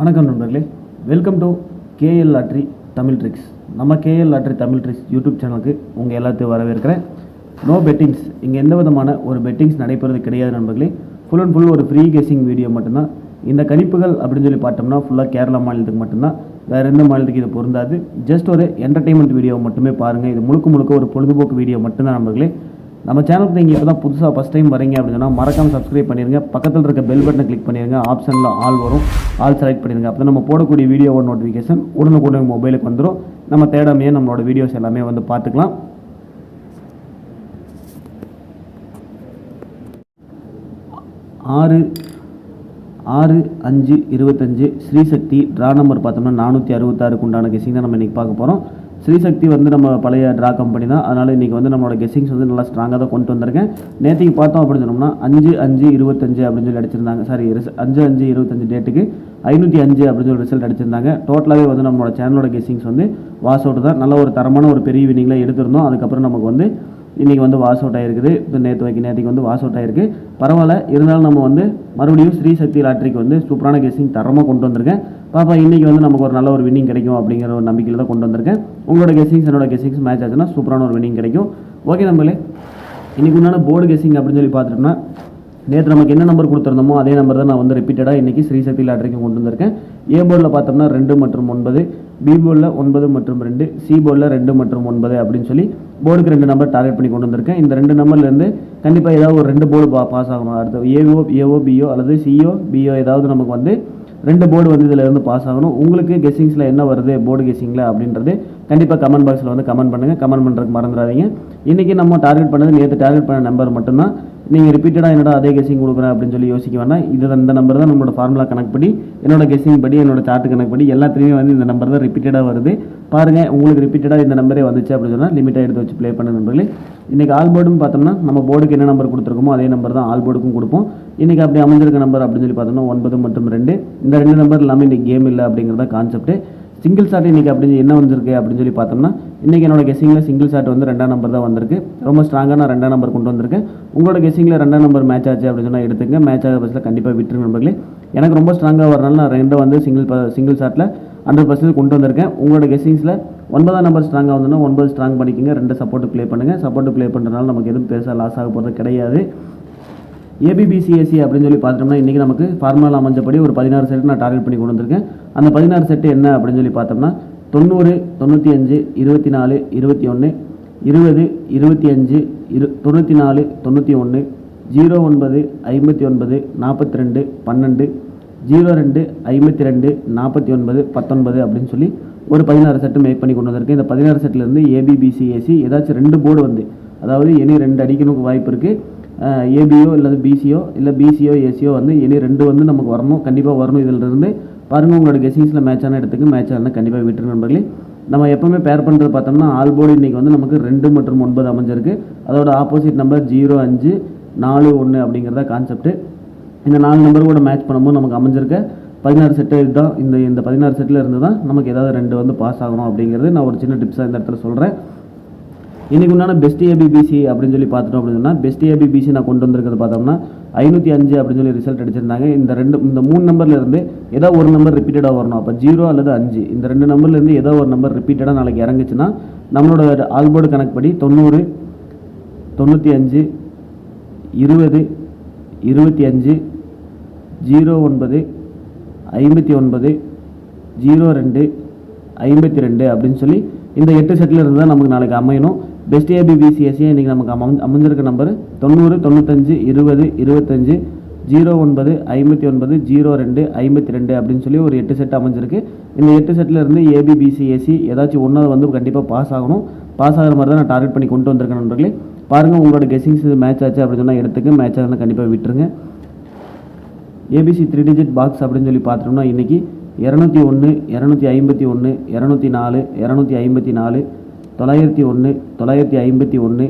வணக்கம் நண்பர்களே, welcome to KL lottery Tamil tricks. நம்ம KL lottery Tamil tricks YouTube சேனலுக்கு உங்கள் எல்லாத்தையும் வரவேற்கிறேன். நோ பெட்டிங்ஸ், இங்கே எந்த விதமான ஒரு பெட்டிங்ஸ் நடைபெறது கிடையாது நண்பர்களே. ஃபுல் அண்ட் ஃபுல் ஒரு ஃப்ரீ கெஸிங் வீடியோ மட்டும்தான். இந்த கணிப்புகள் அப்படின்னு சொல்லி பார்த்தோம்னா ஃபுல்லாக கேரளா மாநிலத்துக்கு மட்டும்தான், வேறு எந்த மாநிலத்துக்கு இது பொருந்தாது. ஜஸ்ட் ஒரு என்டர்டெயின்மெண்ட் வீடியோ மட்டுமே பாருங்கள். இது முழுக்க ஒரு பொழுதுபோக்கு வீடியோ மட்டும்தான் நண்பர்களே. நம்ம சேனலுக்கு நீங்கள் இப்போ தான் புதுசாக ஃபஸ்ட் டைம் வரீங்க அப்படின்னு சொன்னால் மறக்காமல் சப்ஸ்கிரைப் பண்ணிடுங்க. பக்கத்தில் இருக்க பெல் பட்டனை கிளிக் பண்ணிடுங்க. ஆப்ஷனில் ஆல் வரும், ஆல் செலக்ட் பண்ணிடுங்க. அப்போ நம்ம போடக்கூடிய வீடியோவோட நோட்டிஃபிகேஷன் உடனுக்குடன் மொபைலுக்கு வந்துடும். நம்ம தேடாமையே நம்மளோட வீடியோஸ் எல்லாமே வந்து பார்த்துக்கலாம். ஆறு 6/5/25 ஸ்ரீசக்தி ட்ரா நம்பர் பார்த்தோம்னா 466 உண்டான கெஸிங் தான் நம்ம இன்றைக்கி பார்க்க போகிறோம். ஸ்ரீசக்தி வந்து நம்ம பழைய ட்ரா கம்பெனி தான், அதனால் இன்றைக்கி வந்து நம்மளோட கெஸிங்ஸ் வந்து நல்லா ஸ்ட்ராங்காக தான் கொண்டு வந்திருக்கேன். நேற்றுக்கு பார்த்தோம் அப்படின்னு சொன்னோம்னா 5/5/25 அப்படின்னு சொல்லி அடிச்சிருந்தாங்க. சாரி, 5/5/25 டேட்டுக்கு 505 அப்படின்னு சொல்லி ரிசல்ட் அடிச்சிருந்தாங்க. டோட்டலாகவே வந்து நம்மளோட சேனலோட கெஸிங்ஸ் வந்து வாஷ் அவுட் தான். நல்ல ஒரு தரமான ஒரு பெரிய வினிங்கில் எடுத்திருந்தோம். அதுக்கப்புறம் நமக்கு வந்து இன்றைக்கி வந்து வாஷ் அவுட் ஆகிருக்குது. இப்போ நேற்றுக்கு வந்து வாஷ் அவுட் ஆகிருக்கு. பரவாயில்ல, இருந்தாலும் நம்ம வந்து மறுபடியும் ஸ்ரீசக்தி லாட்ரிக்கு வந்து சூப்பரான கெஸிங் தரமாக கொண்டு வந்திருக்கேன். பாப்பா இன்றைக்கி வந்து நமக்கு ஒரு நல்ல ஒரு வின்னிங் கிடைக்கும் அப்படிங்கிற ஒரு நம்பிக்கையில் தான் கொண்டு வந்திருக்கேன். உங்களோட கெஸிங்ஸ் என்னோட கெஸிங்ஸ் மேட்ச் ஆச்சுன்னா சூப்பரான ஒரு வின்னிங் கிடைக்கும். ஓகே நம்மளே, இன்றைக்கி உண்டான போர்டு கெஸிங் அப்படின்னு சொல்லி பார்த்துட்டோம்னா நேற்று நமக்கு என்ன நம்பர் கொடுத்துருந்தோமோ அதே நம்பர் தான் நான் வந்து ரிப்பீட்டடாக இன்றைக்கி ஸ்ரீசக்தி லாட்ரிக்கு கொண்டு வந்திருக்கேன். ஏ போர்டில் பார்த்தோம்னா 2 மற்றும் 9, பி போர்டில் 9 மற்றும் 2, சி போர்டில் 2 மற்றும் 9 அப்படின்னு சொல்லி போர்டுக்கு 2 நம்பர் டார்கெட் பண்ணி கொண்டு வந்திருக்கேன். இந்த 2 நம்பர்லேருந்து கண்டிப்பாக ஏதாவது ஒரு 2 போர்டு பாஸ் ஆகணும். அடுத்து ஏஓ பிஓ அல்லது சிஓ பிஓ ஏதாவது நமக்கு வந்து 2 போர்டு வந்து இதில் இருந்து பாஸ் ஆகணும். உங்களுக்கு கெஸிங்ஸில் என்ன வருது போர்டு கெஸிங்கில் அப்படின்றது கண்டிப்பாக கமெண்ட் பாக்ஸில் வந்து கமெண்ட் பண்ணுங்கள். கமெண்ட் பண்ணுறதுக்கு மறந்துடாதீங்க. இன்றைக்கி நம்ம டார்கெட் பண்ணது நேற்று டார்கெட் பண்ண நம்பர் மட்டும்தான். நீங்கள் ரிப்பீட்டடாக என்னோட அதே கெஸிங் கொடுக்குறேன் அப்படின்னு சொல்லி யோசிக்க வேண்டாம். இந்த நம்பர் தான் நம்மளோட ஃபார்முலா கணக்கு படி, என்னோட கெஸிங் படி, என்னோட சார்ட் கணக்கு படி எல்லாத்துலேயுமே வந்து இந்த நம்பர் தான் ரிப்பீட்டடாக வருது. பாருங்கள், உங்களுக்கு ரிப்பீட்டடாக இந்த நம்பரே வந்துச்சு அப்படின்னு சொன்னால் லிமிட்டாக எடுத்து வச்சு ப்ளே பண்ண நம்பர்களே. இன்றைக்கி ஆல் போர்டுன்னு பார்த்தோம்னா நம்ம போர்டுக்கு என்ன நம்பர் கொடுத்துருக்கோமோ அதே நம்பர் தான் ஆல் போர்டுக்கும் கொடுப்போம். இன்றைக்கி அப்படி அமைஞ்சிருக்க நம்பர் அப்படின்னு சொல்லி பார்த்தோம்னா 9 மற்றும் 2. இந்த 2 நம்பர் எல்லாமே இன்றைக்கி கேம் இல்லை அப்படிங்கிறத கான்செப்ட்டு. சிங்கிள் ஷாட் இன்றைக்கி அப்படி என்ன வந்திருக்கு அப்படின்னு சொல்லி பார்த்தோம்னா இன்றைக்கி என்னோட கெஸிங்கில் சிங்கிள் ஷாட் வந்து 2ஆம் நம்பர் தான் வந்திருக்கு. ரொம்ப ஸ்ட்ராங்காக நான் 2ஆம் நம்பர் கொண்டு வந்திருக்கேன். உங்களோட கெஸிங்கில் 2ஆம் நம்பர் மேட்ச் ஆச்சு அப்படின்னு சொன்னால் எடுத்துங்க. மேட்ச் ஆகிற பட்சத்தில் கண்டிப்பாக விட்டுருங்க நண்பர்களே. எனக்கு ரொம்ப ஸ்ட்ராங்காக வரனால நான் 2 வந்து சிங்கிள் ஷாட்டில் 100% கொண்டு வந்திருக்கேன். உங்களோட கெஸிங்ஸில் 9ஆம் நம்பர் ஸ்ட்ராங்காக வந்தோன்னா 9 ஸ்ட்ராங் பண்ணிக்கோங்க. 2 சப்போர்ட்டு ப்ளே பண்ணுங்கள். சப்போர்ட்டு ப்ளே பண்ணுறதுனால நமக்கு எதுவும் பெருசாக லாஸ் ஆக போகிறது கிடையாது. ஏபிபிசிஎஸ்சி அப்படின்னு சொல்லி பார்த்தோம்னா இன்றைக்கி நமக்கு ஃபார்முலா அமைஞ்சபடி ஒரு 16 செட்டு நான் டார்கெட் பண்ணி கொண்டு வந்திருக்கேன். அந்த 16 செட்டு என்ன அப்படின்னு சொல்லி பார்த்தோம்னா 90, 95, 24, 21, 20, 25, 94, 91, 09, 59, 42, 12, 02, 52, 49, 19 அப்படின்னு சொல்லி ஒரு 16 செட்டு மேக் பண்ணி கொண்டு வந்திருக்கேன். இந்த 16 செட்டிலேருந்து ஏபிபிசிஎஸ்சி ஏதாச்சும் 2 போர்டு வந்து, அதாவது இனி 2 அடிக்கணுக்கு வாய்ப்பு இருக்குது. ஏபிஓ இல்லை பிசிஓ இல்லை பிசிஓ ஏசிஓ வந்து இனி 2 வந்து நமக்கு வரணும், கண்டிப்பாக வரணும். இதிலிருந்து பாருங்கள், உங்களோட கெஸிங்ஸில் மேட்சான இடத்துக்கு மேட்சாக இருந்தால் கண்டிப்பாக விட்டுருங்க நண்பர்களே. நம்ம எப்போவுமே பேர் பண்ணுறது பார்த்தோம்னா ஆல் போர்டு இன்றைக்கி வந்து நமக்கு 2 மற்றும் 9 அமைஞ்சிருக்கு. அதோட ஆப்போசிட் நம்பர் 0, 5, 4, 1 அப்படிங்கிறத கான்செப்ட்டு. இந்த 4 நம்பர் கூட மேட்ச் பண்ணும்போது நமக்கு அமைஞ்சிருக்க 16 செட்டு இதுதான். இந்த 16 செட்டில் இருந்து தான் நமக்கு ஏதாவது 2 வந்து பாஸ் ஆகணும் அப்படிங்கிறது நான் ஒரு சின்ன டிப்ஸாக இந்த இடத்துல சொல்கிறேன். இன்றைக்கி உண்டான பெஸ்ட் ஏபிபிசி அப்படின்னு சொல்லி பார்த்துட்டோம் அப்படின்னு சொன்னால் பெஸ்ட் ஏபிபிசி நான் கொண்டு வந்திருக்கிறது பார்த்தோம்னா 505 அப்படின்னு சொல்லி ரிசல்ட் அடிச்சிருந்தாங்க. இந்த 3 நம்பர்லேருந்து ஏதோ ஒரு நம்பர் ரிப்பீட்டடாக வரணும். அப்போ 0 அல்லது 5 இந்த 2 நம்பர்லேருந்து ஏதோ ஒரு நம்பர் ரிப்பீட்டடாக நாளைக்கு இறங்குச்சுன்னா நம்மளோட ஆல்போர்டு கணக்குப்படி 90, 95, 20, 25, 09, 59, 02, 52 அப்படின்னு சொல்லி இந்த 8 செட்டில் இருந்து தான் நமக்கு நாளைக்கு அமையணும். பெஸ்ட் ஏபிபிசிஎஸ்சி இன்றைக்கி நமக்கு அமைஞ்சிருக்க நம்பர் 90, 95, 20, 25, 09, 59, 02, 52 அப்படின்னு சொல்லி ஒரு 8 செட் அமைஞ்சிருக்கு. இந்த 8 செட்டில் இருந்து ஏபிபிசிஎஸ்சி ஏதாச்சும் ஒன்றாவது வந்து கண்டிப்பாக பாஸ் ஆகணும். பாஸ் ஆகிற மாதிரி தான் நான் டார்கெட் பண்ணி கொண்டு வந்திருக்கேன் நண்பர்களே. பாருங்கள், உங்களோட கெஸிங்ஸ் மேட்ச் ஆச்சு அப்படின்னு சொன்னால் எடுத்துக்க, மேட்ச் ஆகுதுன்னா கண்டிப்பாக விட்டுருங்க. ஏபிசி 3 டிஜிட் பாக்ஸ் அப்படின்னு சொல்லி பார்த்துட்டோம்னா இன்றைக்கி 201, 251, 204, 254, 901, 951, 241,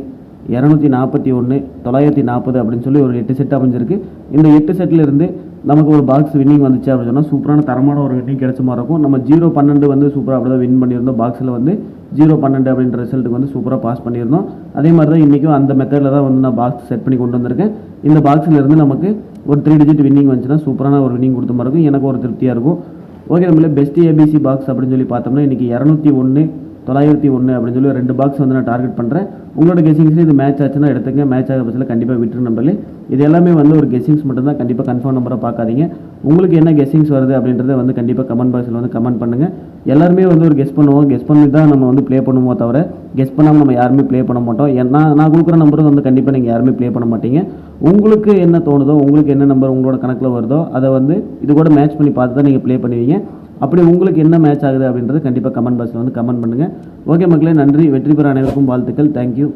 940 அப்படின்னு சொல்லி ஒரு 8 செட் அமைஞ்சிருக்கு. இந்த 8 செட்டில் இருந்து நமக்கு ஒரு பாக்ஸ் வின்னிங் வந்துச்சு அப்படின்னு சொன்னால் சூப்பரான தரமான ஒரு வின்னிங் கிடைச்ச மாதிரி இருக்கும். நம்ம 0-12 வந்து சூப்பராக அப்படி தான் வின் பண்ணியிருந்தோம். பாக்ஸில் வந்து 0-12 அப்படின்ற ரிசல்ட்டுக்கு வந்து சூப்பராக பாஸ் பண்ணியிருந்தோம். அதே மாதிரி தான் இன்றைக்கும் அந்த மெத்தடில் தான் வந்து நான் பாக்ஸ் செட் பண்ணி கொண்டு வந்திருக்கேன். இந்த பாக்ஸில் இருந்து நமக்கு ஒரு 3 டிஜிட் வின்னிங் வந்துச்சுன்னா சூப்பரான ஒரு வின்னிங் கொடுத்த மாதிரி இருக்கும். எனக்கு ஒரு திருப்தியாக இருக்கும். ஓகே நம்மளே பெஸ்ட் ஏபிசி பாக்ஸ் அப்படின்னு சொல்லி பார்த்தோம்னா இன்றைக்கி 201 901 அப்படின்னு சொல்லி 2 பாக்ஸ் வந்து நான் டார்கெட் பண்ணுறேன். உங்களோட கெஸிங்ஸில் இது மேட்ச் ஆச்சுன்னா எடுத்துங்க, மேட்ச் ஆகிற பட்சத்தில் கண்டிப்பாக விட்டுரு நம்பர்களே. இது எல்லாமே வந்து ஒரு கெஸிங்ஸ் மட்டும் தான், கண்டிப்பாக கன்ஃபார்ம் நம்பரை பார்க்காதீங்க. உங்களுக்கு என்ன கெஸிங்ஸ் வருது அப்படின்றத வந்து கண்டிப்பாக கமெண்ட் பாக்ஸில் வந்து கமெண்ட் பண்ணுங்கள். எல்லாருமே வந்து ஒரு கெஸ் பண்ணுவோம், கெஸ் பண்ணி தான் நம்ம வந்து ப்ளே பண்ணுவோம் தவிர கெஸ் பண்ணாமல் நம்ம யாருமே ப்ளே பண்ண மாட்டோம். ஏன்னா நான் கொடுக்குற நம்பரும் வந்து கண்டிப்பாக நீங்கள் யாருமே ப்ளே பண்ண மாட்டீங்க. உங்களுக்கு என்ன தோணுதோ, உங்களுக்கு என்ன நம்பர் உங்களோட கணக்கில் வருதோ அதை வந்து இது கூட மேட்ச் பண்ணி பார்த்து தான் நீங்கள் ப்ளே பண்ணுவீங்க. அப்படி உங்களுக்கு என்ன மேட்ச் ஆகுது அப்படின்றது கண்டிப்பாக கமெண்ட் பாக்ஸில் வந்து கமெண்ட் பண்ணுங்கள். ஓகே மக்களே, நன்றி. வெற்றி பெற அனைவருக்கும் வாழ்த்துக்கள். தேங்க்யூ.